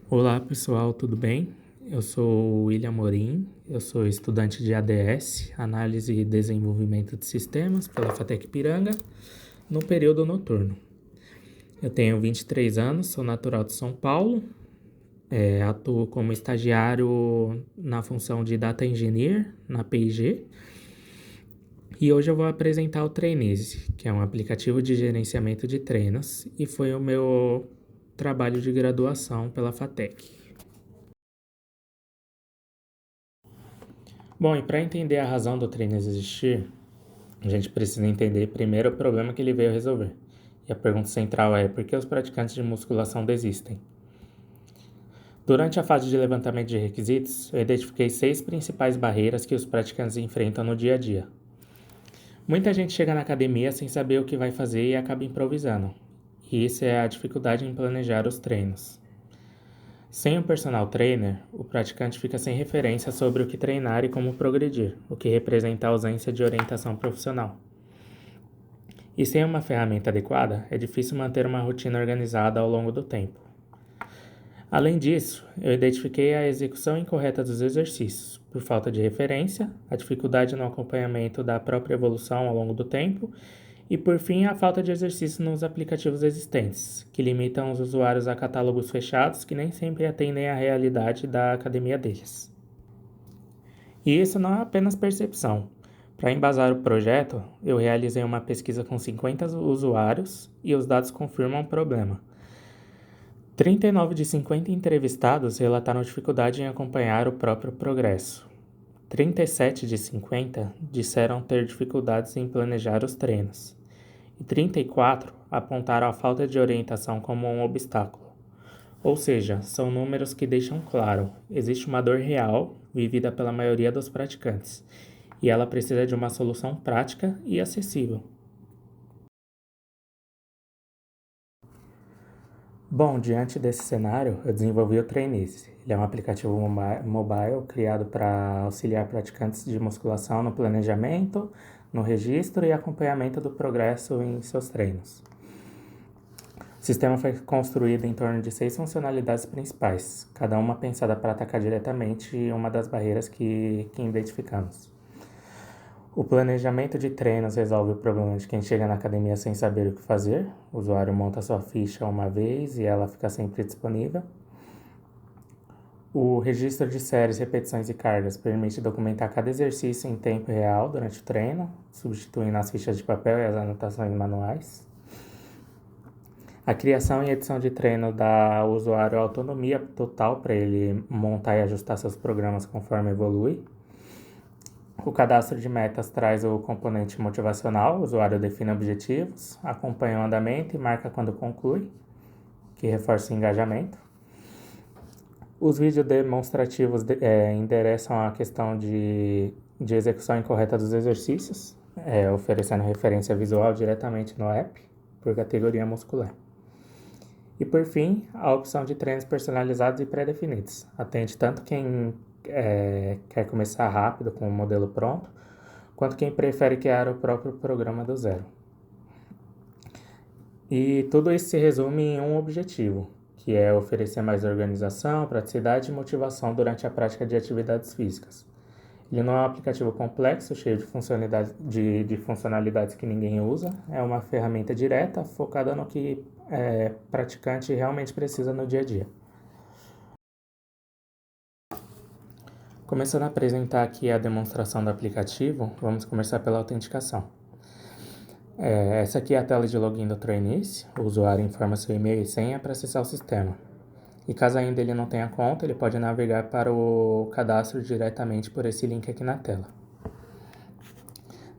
Olá pessoal, tudo bem? Eu sou o William Morim, eu sou estudante de ADS, Análise e Desenvolvimento de Sistemas, pela FATEC Piranga, no período noturno. Eu tenho 23 anos, sou natural de São Paulo, atuo como estagiário na função de Data Engineer na P&G e hoje eu vou apresentar o Trainese, que é um aplicativo de gerenciamento de treinos e foi o meu trabalho de graduação pela FATEC. Bom, e para entender a razão do treino existir, a gente precisa entender primeiro o problema que ele veio resolver. E a pergunta central é: por que os praticantes de musculação desistem? Durante a fase de levantamento de requisitos, eu identifiquei 6 principais barreiras que os praticantes enfrentam no dia a dia. Muita gente chega na academia sem saber o que vai fazer e acaba improvisando. E isso é a dificuldade em planejar os treinos. Sem um personal trainer, o praticante fica sem referência sobre o que treinar e como progredir, o que representa a ausência de orientação profissional. E sem uma ferramenta adequada, é difícil manter uma rotina organizada ao longo do tempo. Além disso, eu identifiquei a execução incorreta dos exercícios, por falta de referência, a dificuldade no acompanhamento da própria evolução ao longo do tempo e, por fim, a falta de exercício nos aplicativos existentes, que limitam os usuários a catálogos fechados que nem sempre atendem à realidade da academia deles. E isso não é apenas percepção. Para embasar o projeto, eu realizei uma pesquisa com 50 usuários e os dados confirmam o problema. 39 de 50 entrevistados relataram dificuldade em acompanhar o próprio progresso. 37 de 50 disseram ter dificuldades em planejar os treinos. E 34 apontaram a falta de orientação como um obstáculo. Ou seja, são números que deixam claro: existe uma dor real vivida pela maioria dos praticantes, e ela precisa de uma solução prática e acessível. Bom, diante desse cenário, eu desenvolvi o Trainese. Ele é um aplicativo mobile criado para auxiliar praticantes de musculação no planejamento, no registro e acompanhamento do progresso em seus treinos. O sistema foi construído em torno de 6 funcionalidades principais, cada uma pensada para atacar diretamente uma das barreiras que identificamos. O planejamento de treinos resolve o problema de quem chega na academia sem saber o que fazer. O usuário monta sua ficha uma vez e ela fica sempre disponível. O registro de séries, repetições e cargas permite documentar cada exercício em tempo real durante o treino, substituindo as fichas de papel e as anotações manuais. A criação e edição de treino dá ao usuário autonomia total para ele montar e ajustar seus programas conforme evolui. O cadastro de metas traz o componente motivacional, o usuário define objetivos, acompanha o andamento e marca quando conclui, que reforça o engajamento. Os vídeos demonstrativos endereçam a questão de execução incorreta dos exercícios, oferecendo referência visual diretamente no app, por categoria muscular. E por fim, a opção de treinos personalizados e pré-definidos. Atende tanto quem quer começar rápido com o modelo pronto, quanto quem prefere criar o próprio programa do zero. E tudo isso se resume em um objetivo, que é oferecer mais organização, praticidade e motivação durante a prática de atividades físicas. Ele não é um aplicativo complexo, cheio de funcionalidades que ninguém usa. É uma ferramenta direta, focada no que praticante realmente precisa no dia a dia. Começando a apresentar aqui a demonstração do aplicativo, vamos começar pela autenticação. Essa aqui é a tela de login do Trainese. O usuário informa seu e-mail e senha para acessar o sistema. E caso ainda ele não tenha conta, ele pode navegar para o cadastro diretamente por esse link aqui na tela.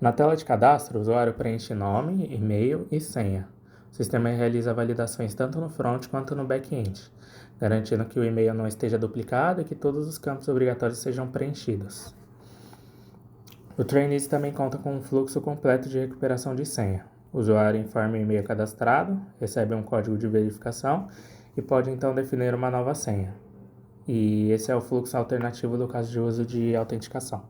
Na tela de cadastro, o usuário preenche nome, e-mail e senha. O sistema realiza validações tanto no front quanto no back-end, garantindo que o e-mail não esteja duplicado e que todos os campos obrigatórios sejam preenchidos. O Trainese também conta com um fluxo completo de recuperação de senha. O usuário informa o e-mail cadastrado, recebe um código de verificação e pode então definir uma nova senha. E esse é o fluxo alternativo do caso de uso de autenticação.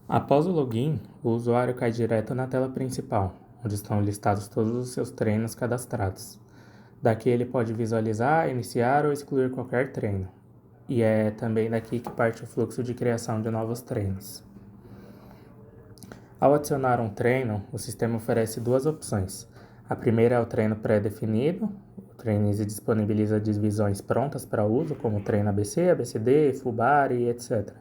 Após o login, o usuário cai direto na tela principal, onde estão listados todos os seus treinos cadastrados. Daqui ele pode visualizar, iniciar ou excluir qualquer treino. E é também daqui que parte o fluxo de criação de novos treinos. Ao adicionar um treino, o sistema oferece duas opções. A primeira é o treino pré-definido. O Trainize disponibiliza divisões prontas para uso, como o treino ABC, ABCD, Fubari, etc.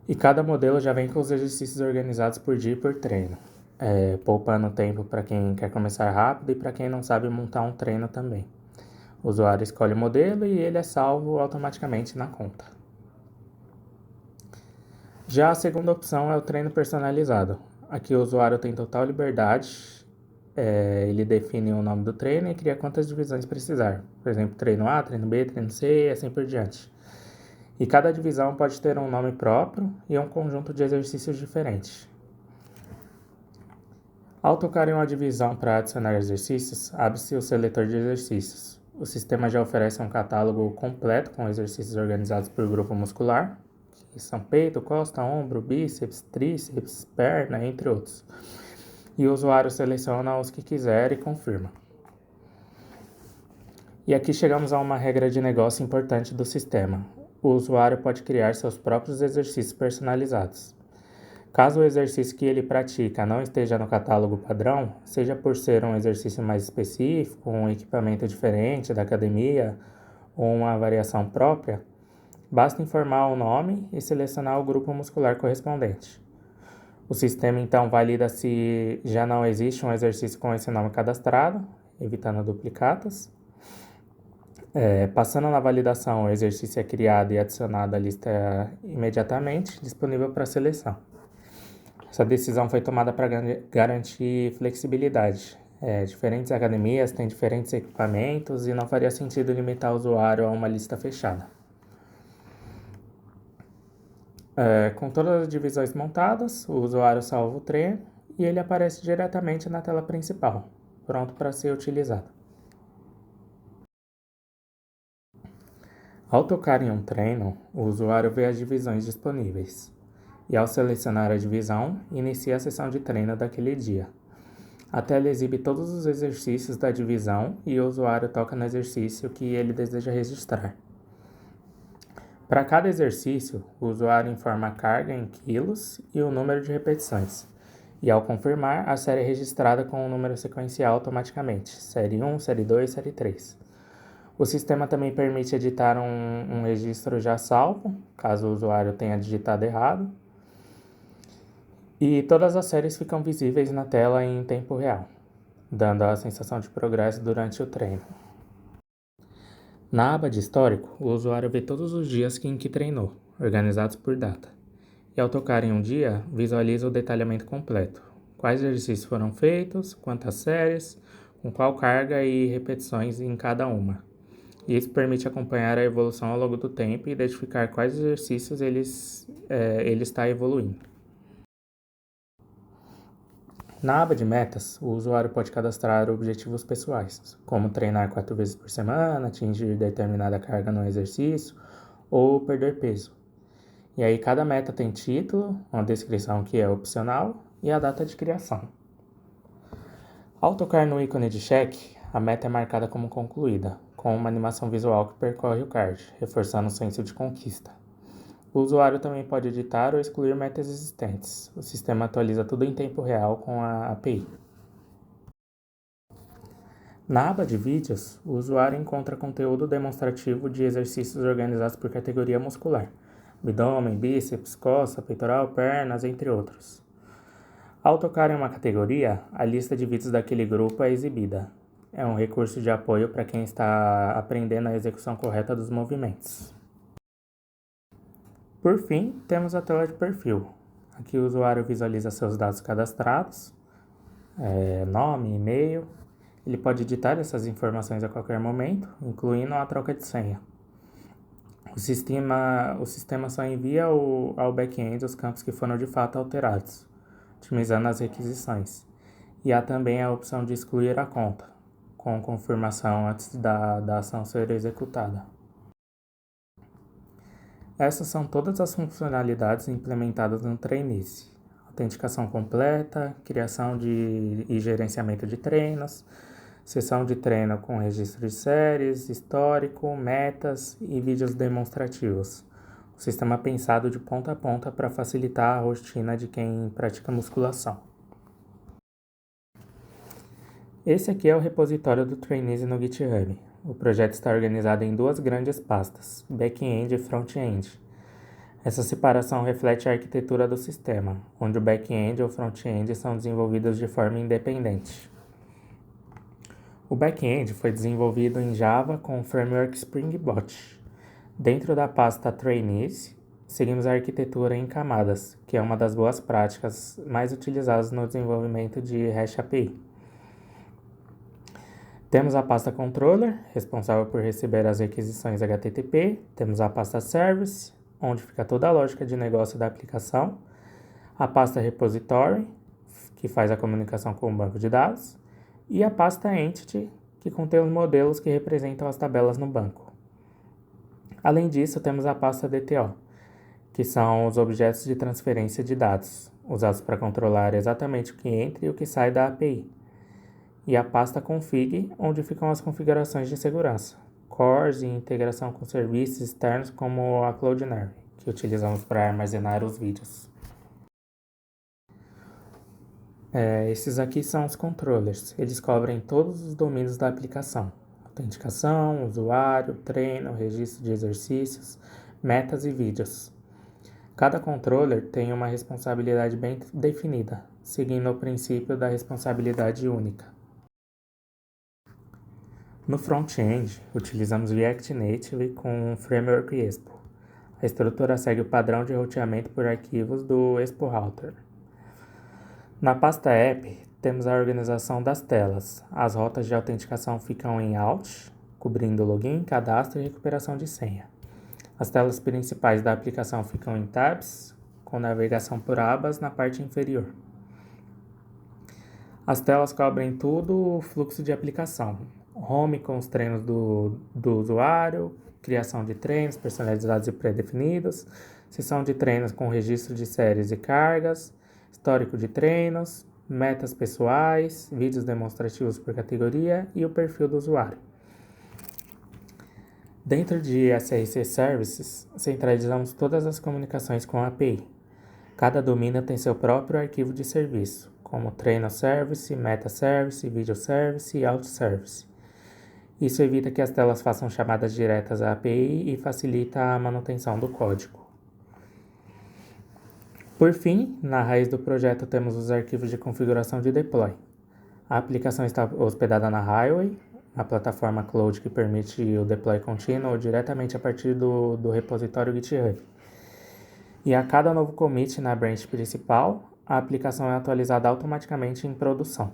E cada modelo já vem com os exercícios organizados por dia e por treino, poupando tempo para quem quer começar rápido e para quem não sabe montar um treino também. O usuário escolhe o modelo e ele é salvo automaticamente na conta. Já a segunda opção é o treino personalizado. Aqui o usuário tem total liberdade, ele define o nome do treino e cria quantas divisões precisar. Por exemplo, treino A, treino B, treino C e assim por diante. E cada divisão pode ter um nome próprio e um conjunto de exercícios diferentes. Ao tocar em uma divisão para adicionar exercícios, abre-se o seletor de exercícios. O sistema já oferece um catálogo completo com exercícios organizados por grupo muscular, que são peito, costa, ombro, bíceps, tríceps, perna, entre outros. E o usuário seleciona os que quiser e confirma. E aqui chegamos a uma regra de negócio importante do sistema. O usuário pode criar seus próprios exercícios personalizados. Caso o exercício que ele pratica não esteja no catálogo padrão, seja por ser um exercício mais específico, um equipamento diferente da academia ou uma variação própria, basta informar o nome e selecionar o grupo muscular correspondente. O sistema então valida se já não existe um exercício com esse nome cadastrado, evitando duplicatas. Passando na validação, o exercício é criado e adicionado à lista imediatamente, disponível para seleção. Essa decisão foi tomada para garantir flexibilidade. Diferentes academias têm diferentes equipamentos e não faria sentido limitar o usuário a uma lista fechada. Com todas as divisões montadas, o usuário salva o treino e ele aparece diretamente na tela principal, pronto para ser utilizado. Ao tocar em um treino, o usuário vê as divisões disponíveis. E ao selecionar a divisão, inicia a sessão de treino daquele dia. A tela exibe todos os exercícios da divisão e o usuário toca no exercício que ele deseja registrar. Para cada exercício, o usuário informa a carga em quilos e o número de repetições. E ao confirmar, a série é registrada com o número sequencial automaticamente, série 1, série 2, série 3. O sistema também permite editar um registro já salvo, caso o usuário tenha digitado errado. E todas as séries ficam visíveis na tela em tempo real, dando a sensação de progresso durante o treino. Na aba de histórico, o usuário vê todos os dias em que treinou, organizados por data. E ao tocar em um dia, visualiza o detalhamento completo. Quais exercícios foram feitos, quantas séries, com qual carga e repetições em cada uma. E isso permite acompanhar a evolução ao longo do tempo e identificar quais exercícios ele está evoluindo. Na aba de metas, o usuário pode cadastrar objetivos pessoais, como treinar 4 vezes por semana, atingir determinada carga no exercício ou perder peso. E aí cada meta tem título, uma descrição que é opcional e a data de criação. Ao tocar no ícone de cheque, a meta é marcada como concluída, com uma animação visual que percorre o card, reforçando o senso de conquista. O usuário também pode editar ou excluir metas existentes. O sistema atualiza tudo em tempo real com a API. Na aba de vídeos, o usuário encontra conteúdo demonstrativo de exercícios organizados por categoria muscular: abdômen, bíceps, costa, peitoral, pernas, entre outros. Ao tocar em uma categoria, a lista de vídeos daquele grupo é exibida. É um recurso de apoio para quem está aprendendo a execução correta dos movimentos. Por fim, temos a tela de perfil. Aqui o usuário visualiza seus dados cadastrados, nome, e-mail. Ele pode editar essas informações a qualquer momento, incluindo a troca de senha. O sistema só envia ao back-end os campos que foram de fato alterados, otimizando as requisições. E há também a opção de excluir a conta, com confirmação antes da ação ser executada. Essas são todas as funcionalidades implementadas no Trainize: autenticação completa, criação e gerenciamento de treinos, sessão de treino com registro de séries, histórico, metas e vídeos demonstrativos. O sistema pensado de ponta a ponta para facilitar a rotina de quem pratica musculação. Esse aqui é o repositório do Trainese no GitHub. O projeto está organizado em duas grandes pastas, back-end e front-end. Essa separação reflete a arquitetura do sistema, onde o back-end e o front-end são desenvolvidos de forma independente. O back-end foi desenvolvido em Java com o framework Spring Boot. Dentro da pasta Trainese, seguimos a arquitetura em camadas, que é uma das boas práticas mais utilizadas no desenvolvimento de REST API. Temos a pasta Controller, responsável por receber as requisições HTTP. Temos a pasta Service, onde fica toda a lógica de negócio da aplicação. A pasta Repository, que faz a comunicação com o banco de dados. E a pasta Entity, que contém os modelos que representam as tabelas no banco. Além disso, temos a pasta DTO, que são os objetos de transferência de dados, usados para controlar exatamente o que entra e o que sai da API. E a pasta config, onde ficam as configurações de segurança, cores e integração com serviços externos como a Cloudinary, que utilizamos para armazenar os vídeos. Esses aqui são os controllers, eles cobrem todos os domínios da aplicação: autenticação, usuário, treino, registro de exercícios, metas e vídeos. Cada controller tem uma responsabilidade bem definida, seguindo o princípio da responsabilidade única. No front-end, utilizamos React Native com o framework Expo. A estrutura segue o padrão de roteamento por arquivos do Expo Router. Na pasta App, temos a organização das telas. As rotas de autenticação ficam em Alt, cobrindo login, cadastro e recuperação de senha. As telas principais da aplicação ficam em Tabs, com navegação por abas na parte inferior. As telas cobrem todo o fluxo de aplicação: home com os treinos do usuário, criação de treinos personalizados e pré-definidos, seção de treinos com registro de séries e cargas, histórico de treinos, metas pessoais, vídeos demonstrativos por categoria e o perfil do usuário. Dentro de SRC Services, centralizamos todas as comunicações com a API. Cada domínio tem seu próprio arquivo de serviço, como treino service, meta service, video service e auto service. Isso evita que as telas façam chamadas diretas à API e facilita a manutenção do código. Por fim, na raiz do projeto temos os arquivos de configuração de deploy. A aplicação está hospedada na Highway, a plataforma Cloud que permite o deploy contínuo diretamente a partir do repositório GitHub. E a cada novo commit na branch principal, a aplicação é atualizada automaticamente em produção.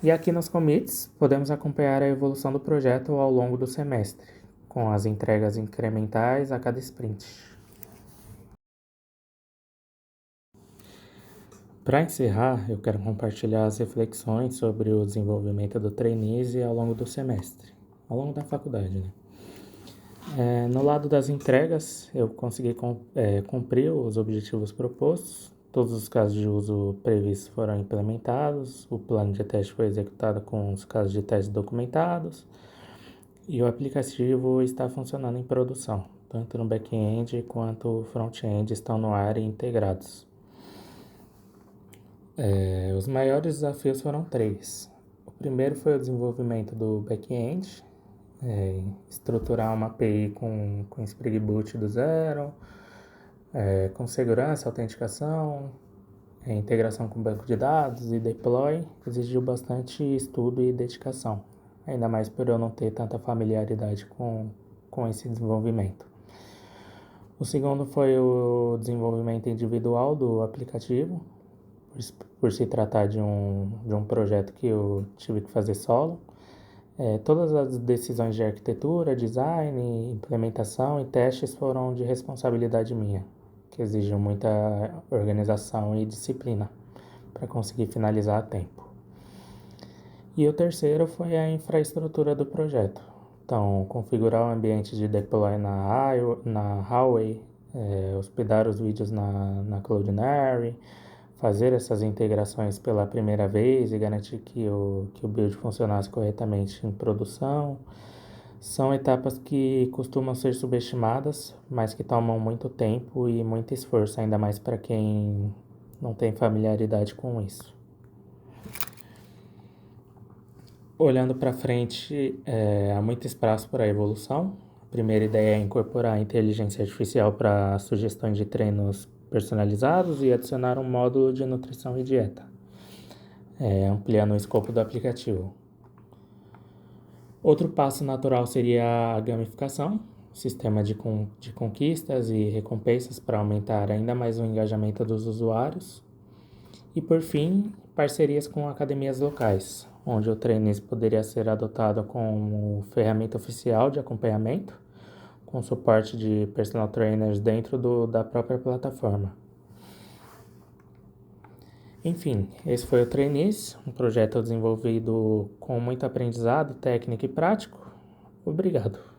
E aqui nos commits, podemos acompanhar a evolução do projeto ao longo do semestre, com as entregas incrementais a cada sprint. Para encerrar, eu quero compartilhar as reflexões sobre o desenvolvimento do Trainese ao longo do semestre, ao longo da faculdade, né? No lado das entregas, eu consegui cumprir os objetivos propostos. Todos os casos de uso previstos foram implementados, o plano de teste foi executado com os casos de teste documentados e o aplicativo está funcionando em produção, tanto no back-end quanto o front-end estão no ar e integrados. Os maiores desafios foram 3. O primeiro foi o desenvolvimento do back-end, estruturar uma API com Spring Boot do zero, com segurança, autenticação, integração com banco de dados e deploy, exigiu bastante estudo e dedicação, ainda mais por eu não ter tanta familiaridade com esse desenvolvimento. O segundo foi o desenvolvimento individual do aplicativo, por se tratar de um projeto que eu tive que fazer solo. Todas as decisões de arquitetura, design, implementação e testes foram de responsabilidade minha, que exigiu muita organização e disciplina para conseguir finalizar a tempo. E o terceiro foi a infraestrutura do projeto. Então, configurar o ambiente de deploy na Huawei, hospedar os vídeos na Cloudinary, fazer essas integrações pela primeira vez e garantir que o build funcionasse corretamente em produção. São etapas que costumam ser subestimadas, mas que tomam muito tempo e muito esforço, ainda mais para quem não tem familiaridade com isso. Olhando para frente, há muito espaço para a evolução. A primeira ideia é incorporar a inteligência artificial para sugestões de treinos personalizados e adicionar um módulo de nutrição e dieta, ampliando o escopo do aplicativo. Outro passo natural seria a gamificação, sistema de conquistas e recompensas para aumentar ainda mais o engajamento dos usuários. E por fim, parcerias com academias locais, onde o treinis poderia ser adotado como ferramenta oficial de acompanhamento, com suporte de personal trainers dentro da própria plataforma. Enfim, esse foi o Trainees, um projeto desenvolvido com muito aprendizado técnico e prático. Obrigado.